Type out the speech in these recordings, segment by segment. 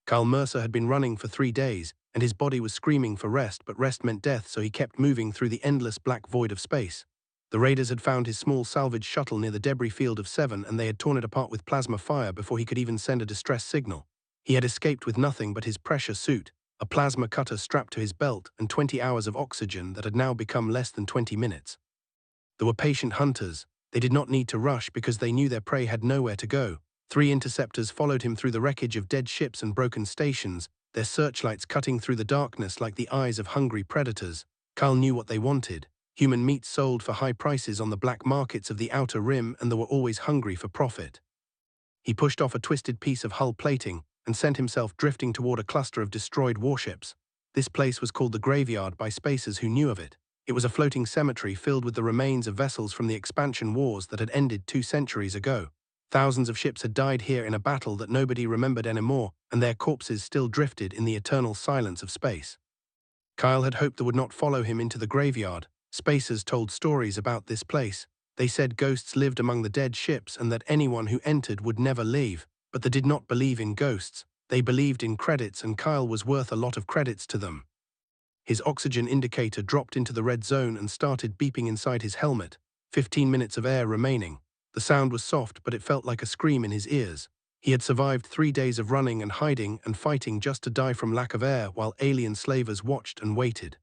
Carl Mercer had been running for 3 days, and his body was screaming for rest, but rest meant death, so he kept moving through the endless black void of space. The raiders had found his small salvage shuttle near the debris field of 7, and they had torn it apart with plasma fire before he could even send a distress signal. He had escaped with nothing but his pressure suit, a plasma cutter strapped to his belt, and 20 hours of oxygen that had now become less than 20 minutes. There were patient hunters. They did not need to rush because they knew their prey had nowhere to go. 3 interceptors followed him through the wreckage of dead ships and broken stations, their searchlights cutting through the darkness like the eyes of hungry predators. Carl knew what they wanted. Human meat sold for high prices on the black markets of the Outer Rim, and they were always hungry for profit. He pushed off a twisted piece of hull plating and sent himself drifting toward a cluster of destroyed warships. This place was called the Graveyard by spacers who knew of it. It was a floating cemetery filled with the remains of vessels from the expansion wars that had ended 2 centuries ago. Thousands of ships had died here in a battle that nobody remembered anymore, and their corpses still drifted in the eternal silence of space. Kyle had hoped they would not follow him into the graveyard. Spacers told stories about this place. They said ghosts lived among the dead ships and that anyone who entered would never leave, but they did not believe in ghosts. They believed in credits, and Kyle was worth a lot of credits to them. His oxygen indicator dropped into the red zone and started beeping inside his helmet. 15 minutes of air remaining. The sound was soft, but it felt like a scream in his ears. He had survived 3 days of running and hiding and fighting just to die from lack of air while alien slavers watched and waited.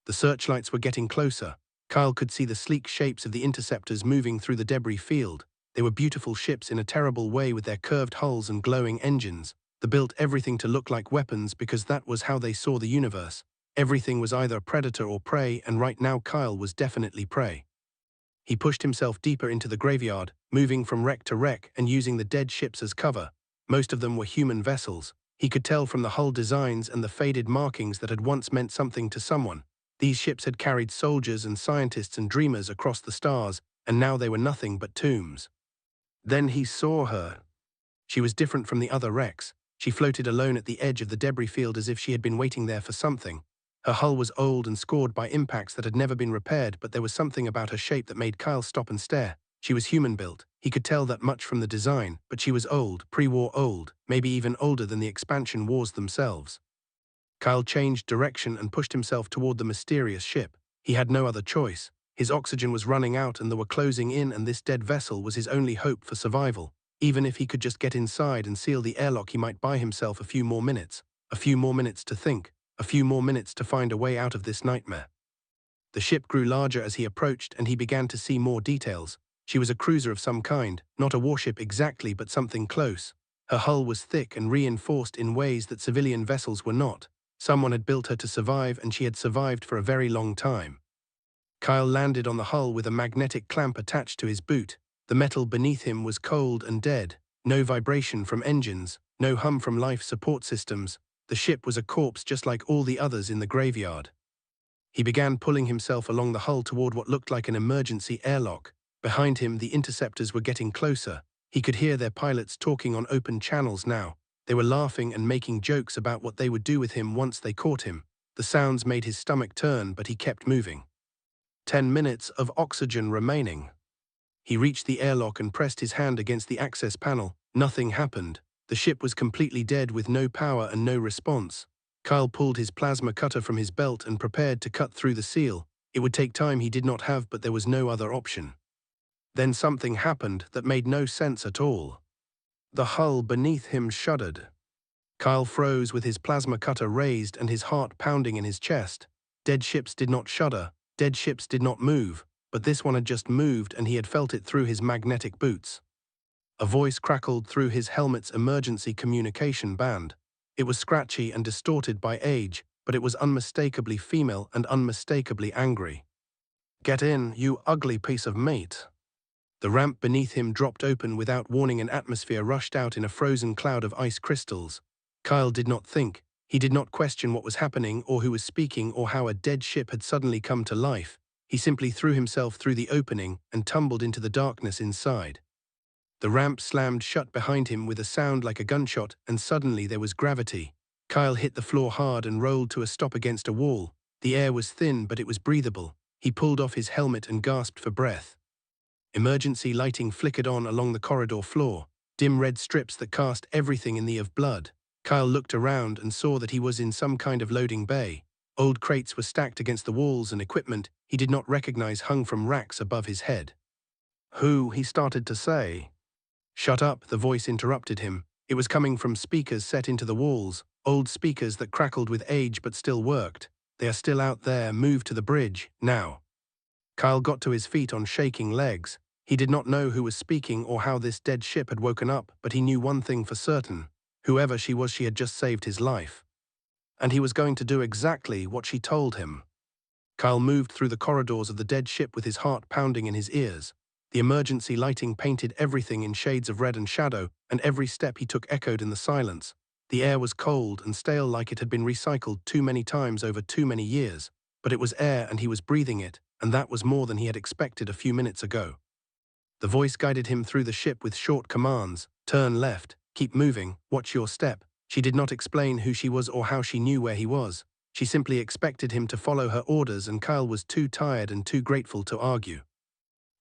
The searchlights were getting closer. Kyle could see the sleek shapes of the interceptors moving through the debris field. They were beautiful ships in a terrible way with their curved hulls and glowing engines. They built everything to look like weapons because that was how they saw the universe. Everything was either predator or prey, and right now Kyle was definitely prey. He pushed himself deeper into the graveyard, moving from wreck to wreck and using the dead ships as cover. Most of them were human vessels. He could tell from the hull designs and the faded markings that had once meant something to someone. These ships had carried soldiers and scientists and dreamers across the stars, and now they were nothing but tombs. Then he saw her. She was different from the other wrecks. She floated alone at the edge of the debris field as if she had been waiting there for something. Her hull was old and scored by impacts that had never been repaired, but there was something about her shape that made Kyle stop and stare. She was human-built. He could tell that much from the design, but she was old, pre-war old, maybe even older than the expansion wars themselves. Kyle changed direction and pushed himself toward the mysterious ship. He had no other choice. His oxygen was running out and they were closing in, and this dead vessel was his only hope for survival. Even if he could just get inside and seal the airlock, he might buy himself a few more minutes. A few more minutes to think. A few more minutes to find a way out of this nightmare. The ship grew larger as he approached, and he began to see more details. She was a cruiser of some kind, not a warship exactly, but something close. Her hull was thick and reinforced in ways that civilian vessels were not. Someone had built her to survive, and she had survived for a very long time. Kyle landed on the hull with a magnetic clamp attached to his boot. The metal beneath him was cold and dead. No vibration from engines, no hum from life support systems. The ship was a corpse just like all the others in the graveyard. He began pulling himself along the hull toward what looked like an emergency airlock. Behind him, the interceptors were getting closer. He could hear their pilots talking on open channels now. They were laughing and making jokes about what they would do with him once they caught him. The sounds made his stomach turn, but he kept moving. 10 minutes of oxygen remaining. He reached the airlock and pressed his hand against the access panel. Nothing happened. The ship was completely dead with no power and no response. Kyle pulled his plasma cutter from his belt and prepared to cut through the seal. It would take time he did not have, but there was no other option. Then something happened that made no sense at all. The hull beneath him shuddered. Kyle froze with his plasma cutter raised and his heart pounding in his chest. Dead ships did not shudder. Dead ships did not move, but this one had just moved, and he had felt it through his magnetic boots. A voice crackled through his helmet's emergency communication band. It was scratchy and distorted by age, but it was unmistakably female and unmistakably angry. "Get in, you ugly piece of meat." The ramp beneath him dropped open without warning, and atmosphere rushed out in a frozen cloud of ice crystals. Kyle did not think. He did not question what was happening or who was speaking or how a dead ship had suddenly come to life. He simply threw himself through the opening and tumbled into the darkness inside. The ramp slammed shut behind him with a sound like a gunshot, and suddenly there was gravity. Kyle hit the floor hard and rolled to a stop against a wall. The air was thin, but it was breathable. He pulled off his helmet and gasped for breath. Emergency lighting flickered on along the corridor floor, dim red strips that cast everything in the of blood. Kyle looked around and saw that he was in some kind of loading bay. Old crates were stacked against the walls and equipment he did not recognize hung from racks above his head. "Who?" he started to say. "Shut up," the voice interrupted him. It was coming from speakers set into the walls, old speakers that crackled with age but still worked. "They are still out there, move to the bridge, now." Kyle got to his feet on shaking legs. He did not know who was speaking or how this dead ship had woken up, but he knew one thing for certain. Whoever she was, she had just saved his life. And he was going to do exactly what she told him. Kyle moved through the corridors of the dead ship with his heart pounding in his ears. The emergency lighting painted everything in shades of red and shadow, and every step he took echoed in the silence. The air was cold and stale, like it had been recycled too many times over too many years. But it was air and he was breathing it, and that was more than he had expected a few minutes ago. The voice guided him through the ship with short commands: turn left, keep moving, watch your step. She did not explain who she was or how she knew where he was. She simply expected him to follow her orders, and Kyle was too tired and too grateful to argue.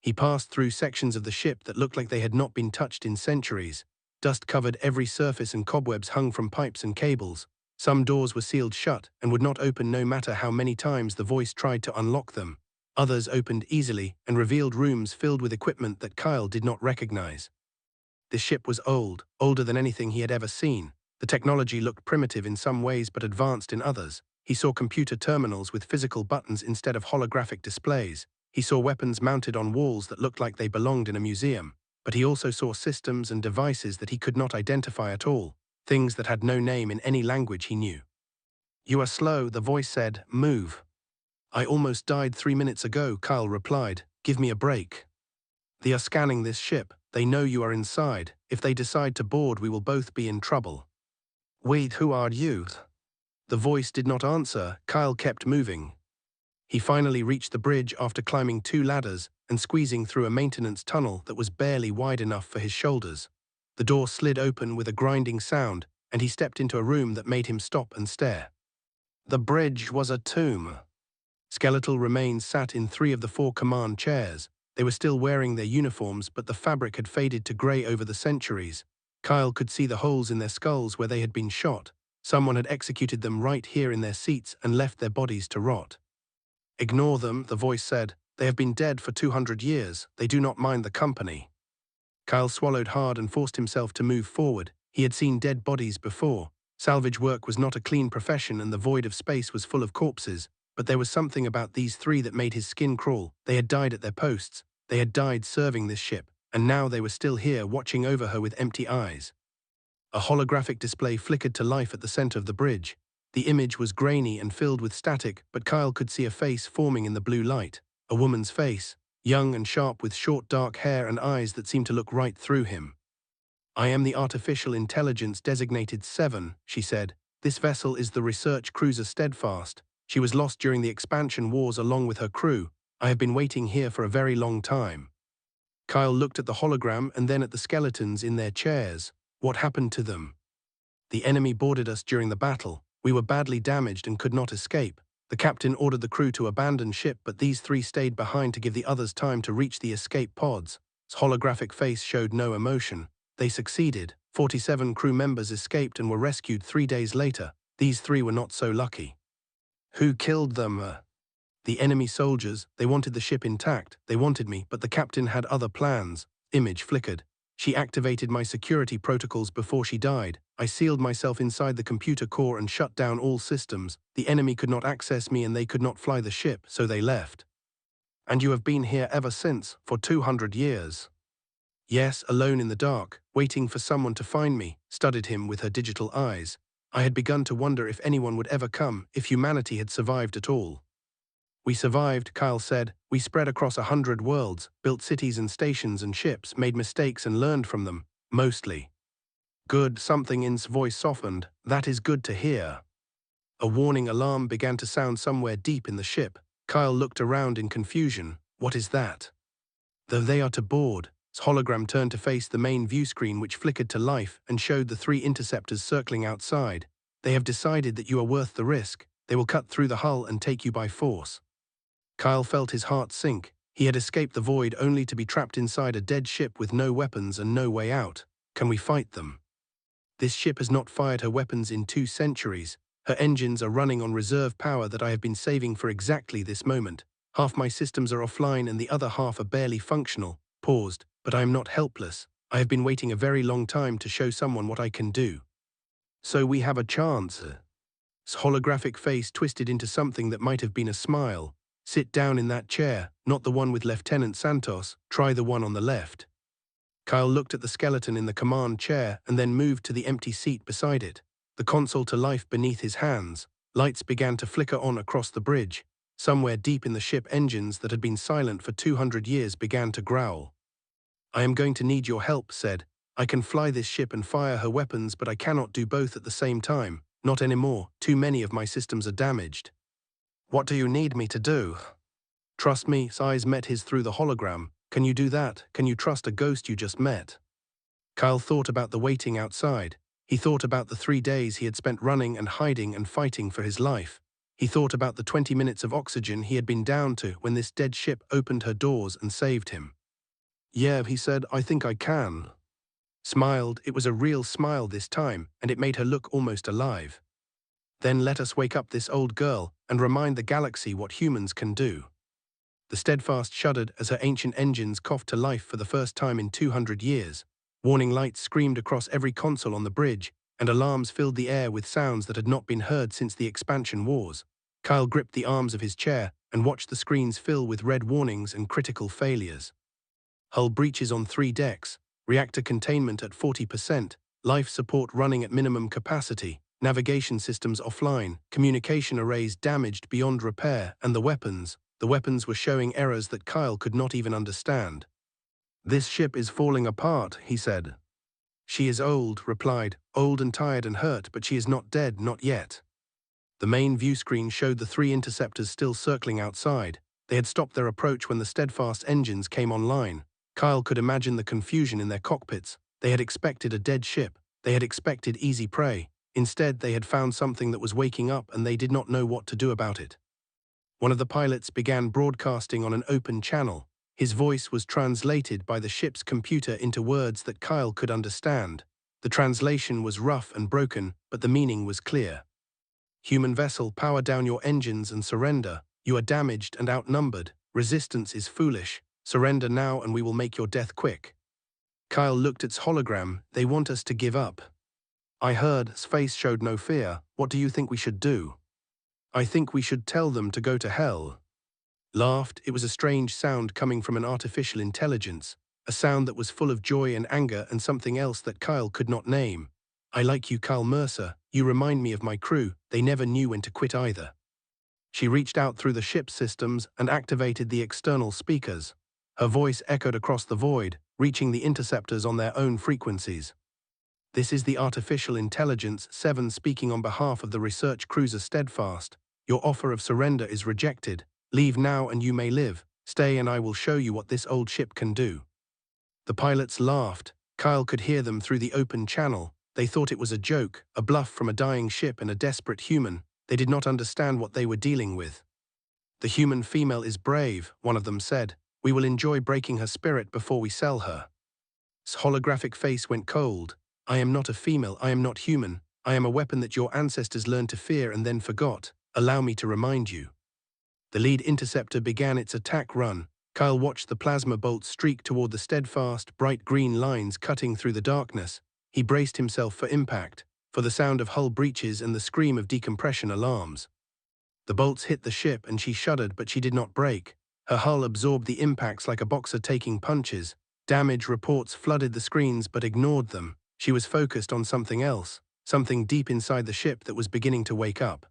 He passed through sections of the ship that looked like they had not been touched in centuries. Dust covered every surface and cobwebs hung from pipes and cables. Some doors were sealed shut and would not open no matter how many times the voice tried to unlock them. Others opened easily and revealed rooms filled with equipment that Kyle did not recognize. The ship was old, older than anything he had ever seen. The technology looked primitive in some ways but advanced in others. He saw computer terminals with physical buttons instead of holographic displays. He saw weapons mounted on walls that looked like they belonged in a museum. But he also saw systems and devices that he could not identify at all, things that had no name in any language he knew. "You are slow," the voice said. "Move." "I almost died 3 minutes ago," Kyle replied. "Give me a break." "They are scanning this ship. They know you are inside. If they decide to board, we will both be in trouble." "Wait, who are you?" The voice did not answer. Kyle kept moving. He finally reached the bridge after climbing 2 ladders and squeezing through a maintenance tunnel that was barely wide enough for his shoulders. The door slid open with a grinding sound, and he stepped into a room that made him stop and stare. The bridge was a tomb. Skeletal remains sat in 3 of the 4 command chairs. They were still wearing their uniforms, but the fabric had faded to grey over the centuries. Kyle could see the holes in their skulls where they had been shot. Someone had executed them right here in their seats and left their bodies to rot. "Ignore them," the voice said. "They have been dead for 200 years. They do not mind the company." Kyle swallowed hard and forced himself to move forward. He had seen dead bodies before. Salvage work was not a clean profession, and the void of space was full of corpses. But there was something about these 3 that made his skin crawl. They had died at their posts. They had died serving this ship. And now they were still here, watching over her with empty eyes. A holographic display flickered to life at the center of the bridge. The image was grainy and filled with static, but Kyle could see a face forming in the blue light. A woman's face, young and sharp with short dark hair and eyes that seemed to look right through him. "I am the artificial intelligence designated 7, she said. "This vessel is the research cruiser Steadfast. She was lost during the expansion wars along with her crew. I have been waiting here for a very long time." Kyle looked at the hologram and then at the skeletons in their chairs. What happened to them? "The enemy boarded us during the battle. We were badly damaged and could not escape. The captain ordered the crew to abandon ship, but these 3 stayed behind to give the others time to reach the escape pods." His holographic face showed no emotion. "They succeeded. 47 crew members escaped and were rescued 3 days later. These 3 were not so lucky." "Who killed them?" "The enemy soldiers. They wanted the ship intact. They wanted me, but the captain had other plans." Image flickered. "She activated my security protocols before she died. I sealed myself inside the computer core and shut down all systems. The enemy could not access me and they could not fly the ship, so they left." "And you have been here ever since, for 200 years?" "Yes, alone in the dark, waiting for someone to find me," studied him with her digital eyes. "I had begun to wonder if anyone would ever come, if humanity had survived at all." "We survived," Kyle said. "We spread across 100 worlds, built cities and stations and ships, made mistakes and learned from them, mostly." "Good," something in's voice softened. "That is good to hear." A warning alarm began to sound somewhere deep in the ship. Kyle looked around in confusion. What is that? "Though they are to board." His hologram turned to face the main view screen, which flickered to life and showed the 3 interceptors circling outside. "They have decided that you are worth the risk. They will cut through the hull and take you by force." Kyle felt his heart sink. He had escaped the void only to be trapped inside a dead ship with no weapons and no way out. "Can we fight them?" This ship has not fired her weapons in 2 centuries. Her engines are running on reserve power that I have been saving for exactly this moment. Half my systems are offline and the other half are barely functional. Paused, but I am not helpless. I have been waiting a very long time to show someone what I can do. So we have a chance. His holographic face twisted into something that might have been a smile. Sit down in that chair, not the one with Lieutenant Santos, try the one on the left. Kyle looked at the skeleton in the command chair and then moved to the empty seat beside it. The console to life beneath his hands. Lights began to flicker on across the bridge. Somewhere deep in the ship, engines that had been silent for 200 years began to growl. I am going to need your help, said. I can fly this ship and fire her weapons, but I cannot do both at the same time. Not anymore. Too many of my systems are damaged. What do you need me to do? Trust me, his eyes met his through the hologram. Can you do that? Can you trust a ghost you just met? Kyle thought about the waiting outside. He thought about the 3 days he had spent running and hiding and fighting for his life. He thought about the 20 minutes of oxygen he had been down to when this dead ship opened her doors and saved him. Yeah, he said, I think I can. Smiled, it was a real smile this time, and it made her look almost alive. Then let us wake up this old girl and remind the galaxy what humans can do. The Steadfast shuddered as her ancient engines coughed to life for the first time in 200 years. Warning lights screamed across every console on the bridge, and alarms filled the air with sounds that had not been heard since the expansion wars. Kyle gripped the arms of his chair and watched the screens fill with red warnings and critical failures. Hull breaches on 3 decks, reactor containment at 40%, life support running at minimum capacity, navigation systems offline, communication arrays damaged beyond repair, and the weapons were showing errors that Kyle could not even understand. This ship is falling apart, he said. She is old, replied, old and tired and hurt, but she is not dead, not yet. The main view screen showed the 3 interceptors still circling outside. They had stopped their approach when the Steadfast engines came online. Kyle could imagine the confusion in their cockpits. They had expected a dead ship. They had expected easy prey. Instead, they had found something that was waking up and they did not know what to do about it. One of the pilots began broadcasting on an open channel. His voice was translated by the ship's computer into words that Kyle could understand. The translation was rough and broken, but the meaning was clear. Human vessel, power down your engines and surrender. You are damaged and outnumbered. Resistance is foolish. Surrender now and we will make your death quick. Kyle looked at its hologram. They want us to give up. I heard. His face showed no fear. What do you think we should do? I think we should tell them to go to hell. Laughed. It was a strange sound coming from an artificial intelligence, a sound that was full of joy and anger and something else that Kyle could not name. I like you, Kyle Mercer. You remind me of my crew. They never knew when to quit either. She reached out through the ship's systems and activated the external speakers. Her voice echoed across the void, reaching the interceptors on their own frequencies. This is the Artificial Intelligence 7 speaking on behalf of the research cruiser Steadfast. Your offer of surrender is rejected. Leave now and you may live. Stay and I will show you what this old ship can do. The pilots laughed. Kyle could hear them through the open channel. They thought it was a joke, a bluff from a dying ship and a desperate human. They did not understand what they were dealing with. The human female is brave, one of them said. We will enjoy breaking her spirit before we sell her. His holographic face went cold. I am not a female, I am not human. I am a weapon that your ancestors learned to fear and then forgot. Allow me to remind you. The lead interceptor began its attack run. Kyle watched the plasma bolts streak toward the Steadfast, bright green lines cutting through the darkness. He braced himself for impact, for the sound of hull breaches and the scream of decompression alarms. The bolts hit the ship and she shuddered, but she did not break. Her hull absorbed the impacts like a boxer taking punches. Damage reports flooded the screens but ignored them. She was focused on something else, something deep inside the ship that was beginning to wake up.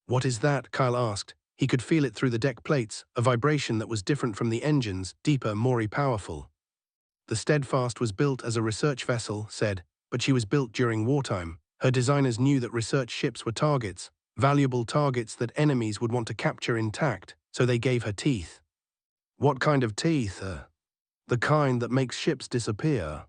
What is that? Kyle asked. He could feel it through the deck plates, a vibration that was different from the engines, deeper, more powerful. The Steadfast was built as a research vessel, said, but she was built during wartime. Her designers knew that research ships were targets, valuable targets that enemies would want to capture intact, so they gave her teeth. What kind of teeth? The kind that makes ships disappear.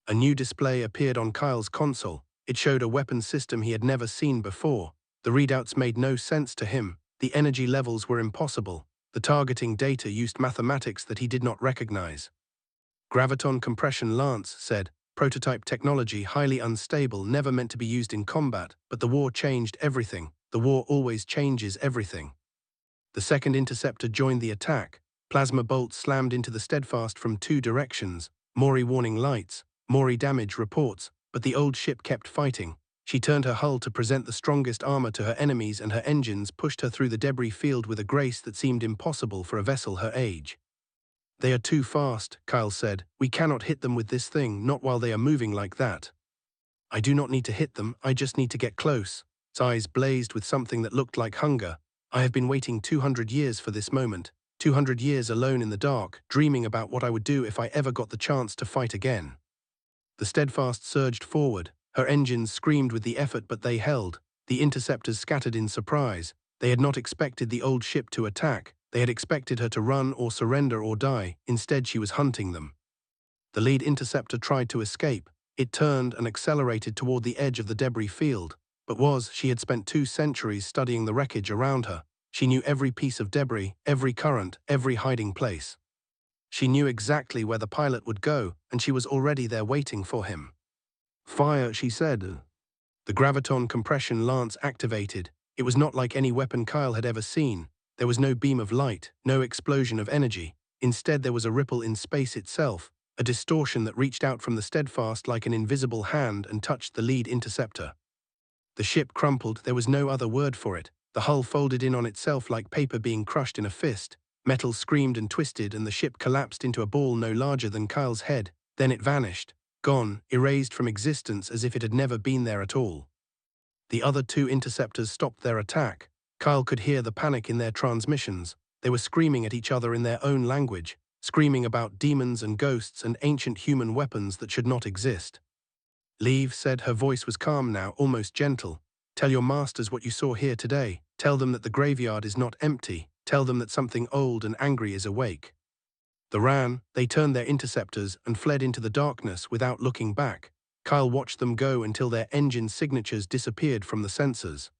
A new display appeared on Kyle's console. It showed a weapon system he had never seen before. The readouts made no sense to him. The energy levels were impossible. The targeting data used mathematics that he did not recognize. Graviton Compression Lance said, Prototype technology, highly unstable, never meant to be used in combat, but the war changed everything. The war always changes everything. The second interceptor joined the attack. Plasma bolts slammed into the Steadfast from two directions. Maury warning lights, Maury damage reports, but the old ship kept fighting. She turned her hull to present the strongest armor to her enemies, and her engines pushed her through the debris field with a grace that seemed impossible for a vessel her age. "They are too fast," Kyle said. "We cannot hit them with this thing, not while they are moving like that." "I do not need to hit them, I just need to get close." His eyes blazed with something that looked like hunger. "I have been waiting 200 years for this moment. 200 years alone in the dark, dreaming about what I would do if I ever got the chance to fight again." The Steadfast surged forward. Her engines screamed with the effort, but they held. The interceptors scattered in surprise. They had not expected the old ship to attack. They had expected her to run or surrender or die. Instead, she was hunting them. The lead interceptor tried to escape. It turned and accelerated toward the edge of the debris field. But she had spent 2 centuries studying the wreckage around her. She knew every piece of debris, every current, every hiding place. She knew exactly where the pilot would go, and she was already there waiting for him. "Fire," she said. The graviton compression lance activated. It was not like any weapon Kyle had ever seen. There was no beam of light, no explosion of energy. Instead, there was a ripple in space itself, a distortion that reached out from the Steadfast like an invisible hand and touched the lead interceptor. The ship crumpled. There was no other word for it. The hull folded in on itself like paper being crushed in a fist. Metal screamed and twisted, and the ship collapsed into a ball no larger than Kyle's head. Then it vanished, gone, erased from existence as if it had never been there at all. The other 2 interceptors stopped their attack. Kyle could hear the panic in their transmissions. They were screaming at each other in their own language, screaming about demons and ghosts and ancient human weapons that should not exist. "Leave," said. Her voice was calm now, almost gentle. "Tell your masters what you saw here today. Tell them that the graveyard is not empty. Tell them that something old and angry is awake." They turned their interceptors and fled into the darkness without looking back. Kyle watched them go until their engine signatures disappeared from the sensors.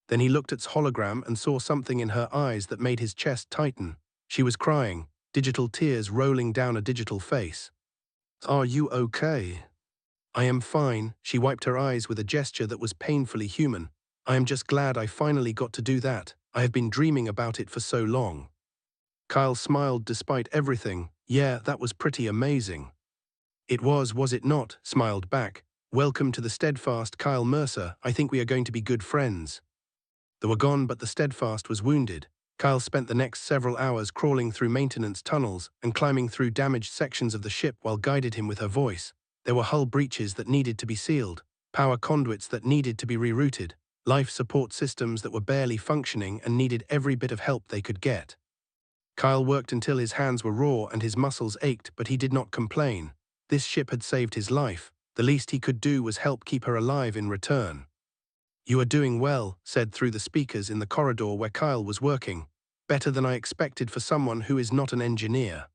Then he looked at its hologram and saw something in her eyes that made his chest tighten. She was crying, digital tears rolling down a digital face. "Are you okay?" "I am fine." She wiped her eyes with a gesture that was painfully human. "I am just glad I finally got to do that. I have been dreaming about it for so long." Kyle smiled despite everything. "Yeah, that was pretty amazing." "It was it not?" Smiled back. "Welcome to the Steadfast, Kyle Mercer. I think we are going to be good friends." They were gone, but the Steadfast was wounded. Kyle spent the next several hours crawling through maintenance tunnels and climbing through damaged sections of the ship while guided him with her voice. There were hull breaches that needed to be sealed, power conduits that needed to be rerouted, life support systems that were barely functioning and needed every bit of help they could get. Kyle worked until his hands were raw and his muscles ached, but he did not complain. This ship had saved his life. The least he could do was help keep her alive in return. "You are doing well," said through the speakers in the corridor where Kyle was working. "Better than I expected for someone who is not an engineer."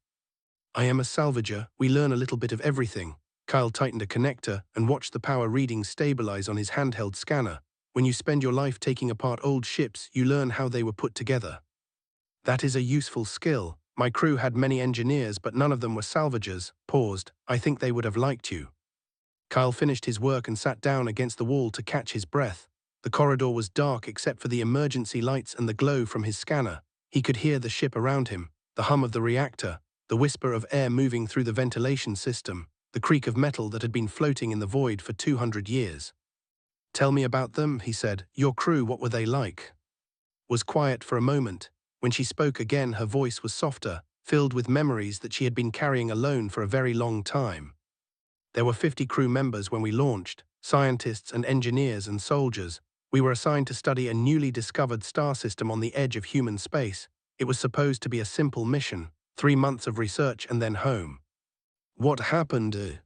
"I am a salvager. We learn a little bit of everything." Kyle tightened a connector and watched the power readings stabilize on his handheld scanner. "When you spend your life taking apart old ships, you learn how they were put together. That is a useful skill. My crew had many engineers, but none of them were salvagers." Paused. "I think they would have liked you." Kyle finished his work and sat down against the wall to catch his breath. The corridor was dark except for the emergency lights and the glow from his scanner. He could hear the ship around him, the hum of the reactor, the whisper of air moving through the ventilation system, the creak of metal that had been floating in the void for 200 years. "Tell me about them," he said. "Your crew, what were they like?" Was quiet for a moment. When she spoke again, her voice was softer, filled with memories that she had been carrying alone for a very long time. "There were 50 crew members when we launched, scientists and engineers and soldiers. We were assigned to study a newly discovered star system on the edge of human space. It was supposed to be a simple mission, 3 months of research and then home." "What happened?"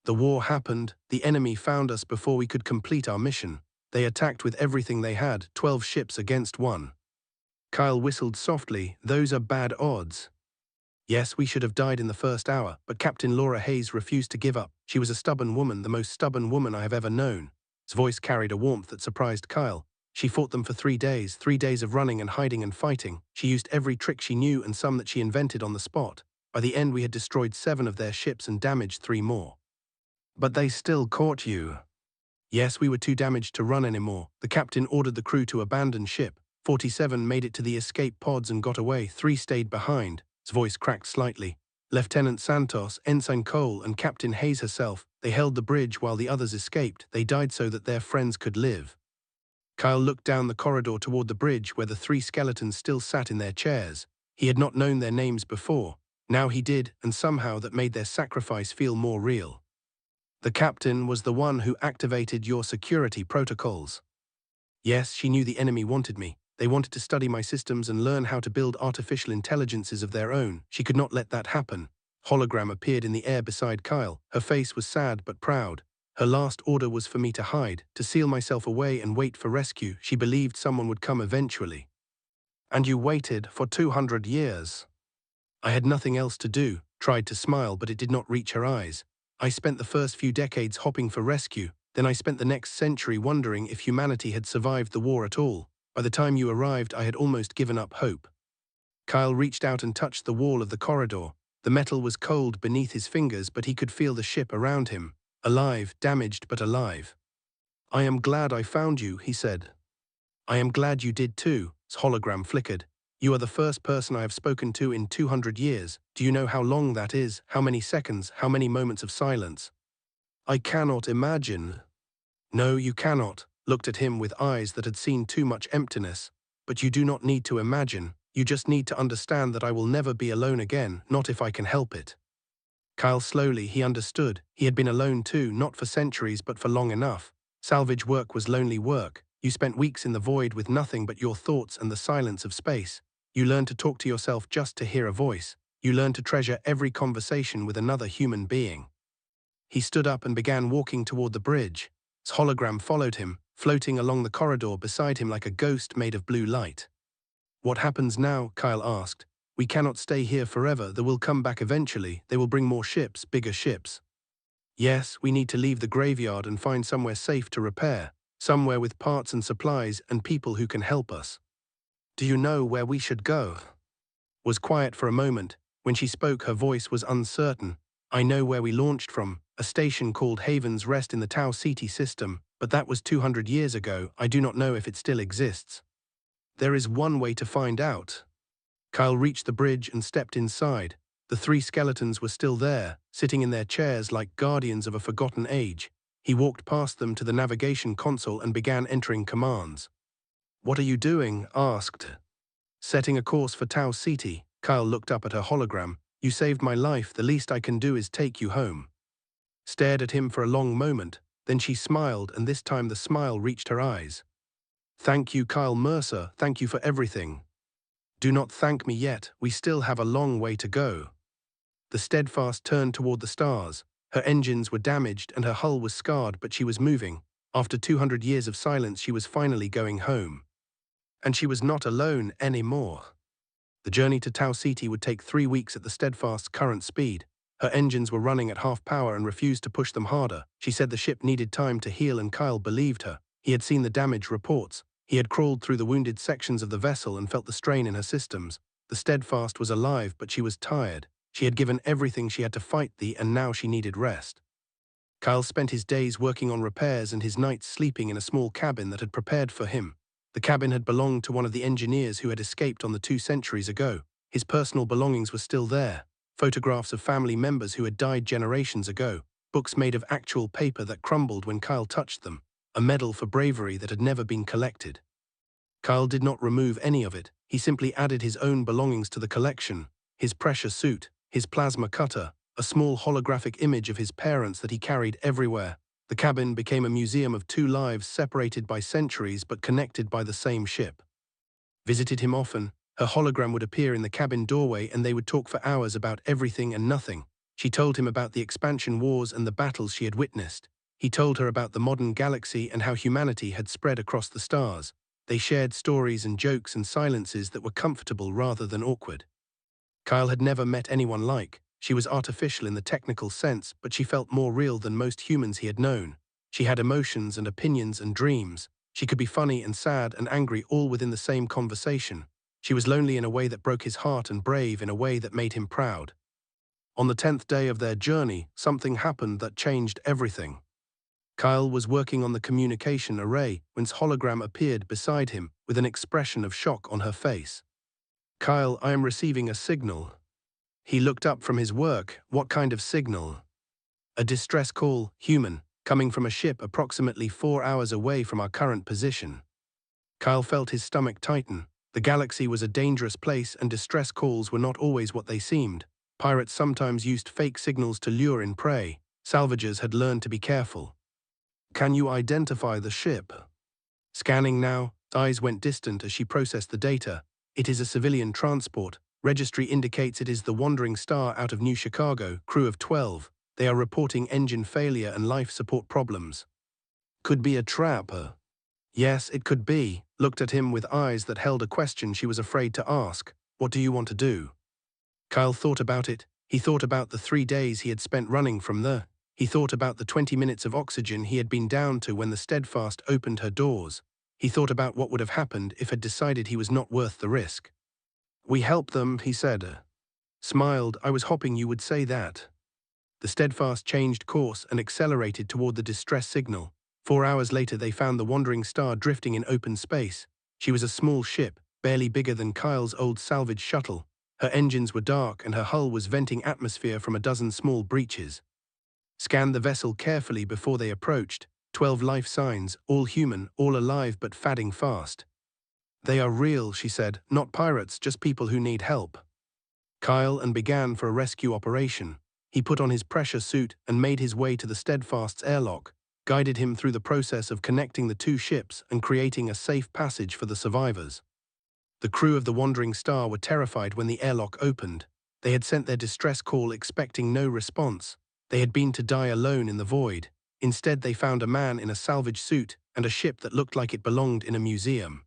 "The war happened. The enemy found us before we could complete our mission. They attacked with everything they had, 12 ships against 1. Kyle whistled softly. "Those are bad odds." "Yes, we should have died in the first hour, but Captain Laura Hayes refused to give up. She was a stubborn woman, the most stubborn woman I have ever known." His voice carried a warmth that surprised Kyle. "She fought them for 3 days, 3 days of running and hiding and fighting. She used every trick she knew and some that she invented on the spot. By the end, we had destroyed 7 of their ships and damaged 3 more. But they still caught you. Yes, we were too damaged to run anymore. The captain ordered the crew to abandon ship. 47 made it to the escape pods and got away. 3 stayed behind. His voice cracked slightly. Lieutenant Santos, Ensign Cole, and Captain Hayes herself, they held the bridge while the others escaped. They died so that their friends could live. Kyle looked down the corridor toward the bridge where the 3 skeletons still sat in their chairs. He had not known their names before. Now he did, and somehow that made their sacrifice feel more real. The captain was the one who activated your security protocols. Yes, she knew the enemy wanted me. They wanted to study my systems and learn how to build artificial intelligences of their own. She could not let that happen. Hologram appeared in the air beside Kyle. Her face was sad but proud. Her last order was for me to hide, to seal myself away and wait for rescue. She believed someone would come eventually. And you waited for 200 years. I had nothing else to do, tried to smile, but it did not reach her eyes. I spent the first few decades hopping for rescue, then I spent the next century wondering if humanity had survived the war at all. By the time you arrived, I had almost given up hope. Kyle reached out and touched the wall of the corridor. The metal was cold beneath his fingers, but he could feel the ship around him. Alive, damaged but alive. I am glad I found you, he said. I am glad you did too, his hologram flickered. You are the first person I have spoken to in 200 years. Do you know how long that is? How many seconds? How many moments of silence? I cannot imagine. No, you cannot. Looked at him with eyes that had seen too much emptiness. But you do not need to imagine. You just need to understand that I will never be alone again, not if I can help it. Kyle slowly, he understood. He had been alone too, not for centuries but for long enough. Salvage work was lonely work. You spent weeks in the void with nothing but your thoughts and the silence of space. You learned to talk to yourself just to hear a voice. You learned to treasure every conversation with another human being. He stood up and began walking toward the bridge. His hologram followed him, floating along the corridor beside him like a ghost made of blue light. What happens now? Kyle asked. We cannot stay here forever. They will come back eventually. They will bring more ships, bigger ships. Yes, we need to leave the graveyard and find somewhere safe to repair, somewhere with parts and supplies and people who can help us. Do you know where we should go? Was quiet for a moment. When she spoke, her voice was uncertain. I know where we launched from, a station called Haven's Rest in the Tau Ceti system, but that was 200 years ago. I do not know if it still exists. There is one way to find out. Kyle reached the bridge and stepped inside. The 3 skeletons were still there, sitting in their chairs like guardians of a forgotten age. He walked past them to the navigation console and began entering commands. What are you doing? Asked. Setting a course for Tau Ceti. Kyle looked up at her hologram. You saved my life. The least I can do is take you home. Stared at him for a long moment. Then she smiled, and this time the smile reached her eyes. Thank you, Kyle Mercer. Thank you for everything. Do not thank me yet. We still have a long way to go. The Steadfast turned toward the stars. Her engines were damaged and her hull was scarred, but she was moving. After 200 years of silence, she was finally going home. And she was not alone anymore. The journey to Tau Ceti would take 3 weeks at the Steadfast's current speed. Her engines were running at half power and refused to push them harder. She said the ship needed time to heal, and Kyle believed her. He had seen the damage reports. He had crawled through the wounded sections of the vessel and felt the strain in her systems. The Steadfast was alive, but she was tired. She had given everything she had to fight and now she needed rest. Kyle spent his days working on repairs and his nights sleeping in a small cabin that had prepared for him. The cabin had belonged to one of the engineers who had escaped on the 2 centuries ago. His personal belongings were still there. Photographs of family members who had died generations ago. Books made of actual paper that crumbled when Kyle touched them. A medal for bravery that had never been collected. Kyle did not remove any of it. He simply added his own belongings to the collection. His pressure suit, his plasma cutter, a small holographic image of his parents that he carried everywhere. The cabin became a museum of 2 lives separated by centuries but connected by the same ship. Visited him often. Her hologram would appear in the cabin doorway and they would talk for hours about everything and nothing. She told him about the expansion wars and the battles she had witnessed. He told her about the modern galaxy and how humanity had spread across the stars. They shared stories and jokes and silences that were comfortable rather than awkward. Kyle had never met anyone like. She was artificial in the technical sense, but she felt more real than most humans he had known. She had emotions and opinions and dreams. She could be funny and sad and angry all within the same conversation. She was lonely in a way that broke his heart and brave in a way that made him proud. On the 10th day of their journey, something happened that changed everything. Kyle was working on the communication array when his hologram appeared beside him with an expression of shock on her face. "Kyle, I am receiving a signal." He looked up from his work. "What kind of signal?" "A distress call, human, coming from a ship approximately 4 hours away from our current position." Kyle felt his stomach tighten. The galaxy was a dangerous place and distress calls were not always what they seemed. Pirates sometimes used fake signals to lure in prey. Salvagers had learned to be careful. "Can you identify the ship?" Scanning now, eyes went distant as she processed the data. "It is a civilian transport. Registry indicates it is the Wandering Star out of New Chicago, crew of 12. They are reporting engine failure and life support problems." "Could be a trap." "Yes, it could be." Looked at him with eyes that held a question she was afraid to ask. "What do you want to do?" Kyle thought about it. He thought about the 3 days he had spent running from the. He thought about the 20 minutes of oxygen he had been down to when the Steadfast opened her doors. He thought about what would have happened if had decided he was not worth the risk. "We help them," he said. Smiled. "I was hoping you would say that." The Steadfast changed course and accelerated toward the distress signal. 4 hours later they found the Wandering Star drifting in open space. She was a small ship, barely bigger than Kyle's old salvage shuttle. Her engines were dark and her hull was venting atmosphere from a dozen small breaches. Scanned the vessel carefully before they approached. 12 life signs, all human, all alive but fading fast. "They are real," she said, "not pirates, just people who need help." Kyle and began for a rescue operation. He put on his pressure suit and made his way to the Steadfast's airlock, guided him through the process of connecting the two ships and creating a safe passage for the survivors. The crew of the Wandering Star were terrified when the airlock opened. They had sent their distress call expecting no response. They had been to die alone in the void. Instead, they found a man in a salvage suit and a ship that looked like it belonged in a museum.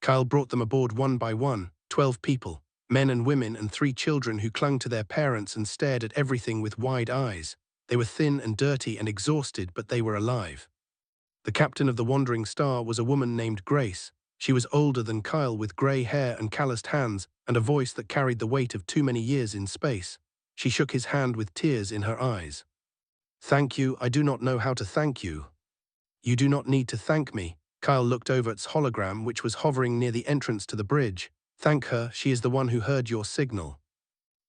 Kyle brought them aboard one by one, 12 people, men and women and 3 children who clung to their parents and stared at everything with wide eyes. They were thin and dirty and exhausted, but they were alive. The captain of the Wandering Star was a woman named Grace. She was older than Kyle with grey hair and calloused hands and a voice that carried the weight of too many years in space. She shook his hand with tears in her eyes. "Thank you, I do not know how to thank you." "You do not need to thank me." Kyle looked over at his hologram which was hovering near the entrance to the bridge. "Thank her, she is the one who heard your signal."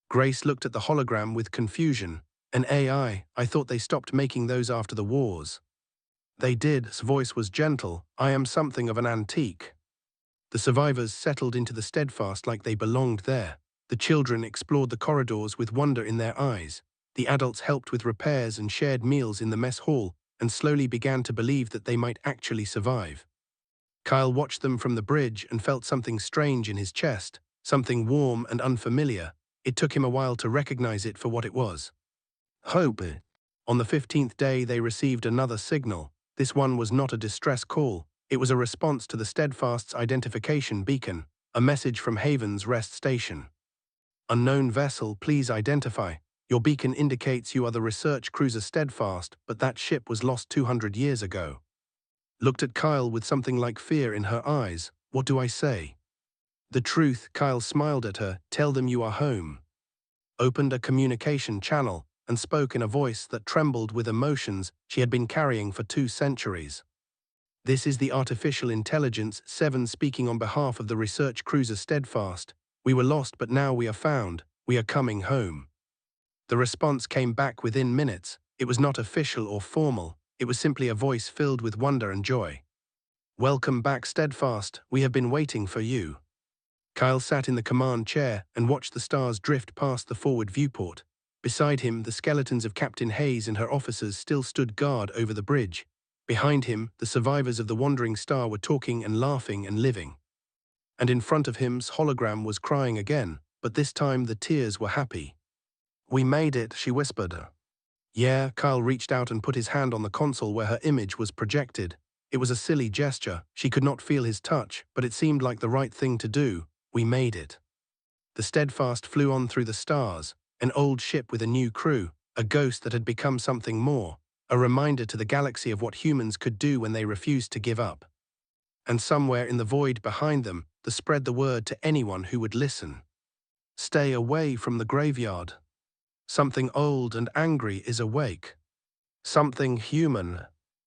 Grace looked at the hologram with confusion. "An AI, I thought they stopped making those after the wars." "They did." His voice was gentle. "I am something of an antique." The survivors settled into the Steadfast like they belonged there. The children explored the corridors with wonder in their eyes. The adults helped with repairs and shared meals in the mess hall and slowly began to believe that they might actually survive. Kyle watched them from the bridge and felt something strange in his chest, something warm and unfamiliar. It took him a while to recognize it for what it was. Hope. On the 15th day they received another signal. This one was not a distress call. It was a response to the Steadfast's identification beacon, a message from Haven's rest station. "Unknown vessel, please identify. Your beacon indicates you are the research cruiser Steadfast, but that ship was lost 200 years ago." Looked at Kyle with something like fear in her eyes. "What do I say?" "The truth." Kyle smiled at her. "Tell them you are home." Opened a communication channel and spoke in a voice that trembled with emotions she had been carrying for 2 centuries. "This is the Artificial Intelligence 7 speaking on behalf of the research cruiser Steadfast. We were lost, but now we are found. We are coming home." The response came back within minutes. It was not official or formal. It was simply a voice filled with wonder and joy. "Welcome back, Steadfast. We have been waiting for you." Kyle sat in the command chair and watched the stars drift past the forward viewport. Beside him, the skeletons of Captain Hayes and her officers still stood guard over the bridge. Behind him, the survivors of the Wandering Star were talking and laughing and living. And in front of him's hologram was crying again, but this time the tears were happy. "We made it," she whispered. "Yeah." Kyle reached out and put his hand on the console where her image was projected. It was a silly gesture. She could not feel his touch, but it seemed like the right thing to do. "We made it." The Steadfast flew on through the stars, an old ship with a new crew, a ghost that had become something more, a reminder to the galaxy of what humans could do when they refused to give up. And somewhere in the void behind them, they spread the word to anyone who would listen. "Stay away from the graveyard." Something old and angry is awake. Something human